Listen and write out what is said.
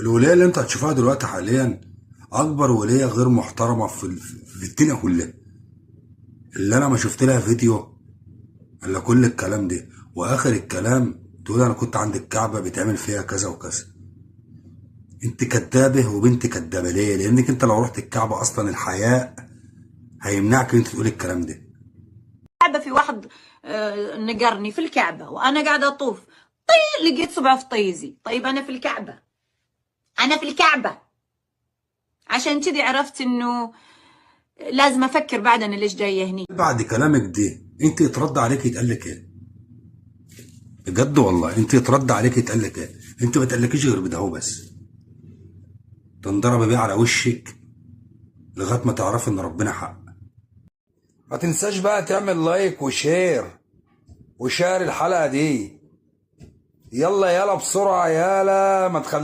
الولايه اللي انت هتشوفها دلوقتي حاليا اكبر ولايه غير محترمه في الدنيا كلها، اللي انا ما شفت لها فيديو الا كل الكلام ده، واخر الكلام تقول انا كنت عند الكعبه بيتعمل فيها كذا وكذا. انت كدابه وبنت كدابه، ليه؟ لانك انت لو رحت الكعبه اصلا الحياء هيمنعك ان انت تقول الكلام ده. الكعبة في واحد نقرني في الكعبة وأنا قاعدة أطوف، طيب لقيت صبعه في طيزي. طيب أنا في الكعبة، أنا في الكعبة. عشان كذي عرفت إنه لازم أفكر بعد أنا ليش جاية هني. بعد كلامك ده انت يترد عليك يتقال لك ايه؟ بجد والله انت يترد عليك يتقال لك ايه؟ انت ما تقلكيش غير بده هو بس، تنضرب بيه على وشك لغايه ما تعرف ان ربنا حق. ما تنساش بقى تعمل لايك وشير الحلقة دي. يلا يلا بسرعة، يلا ما تخلي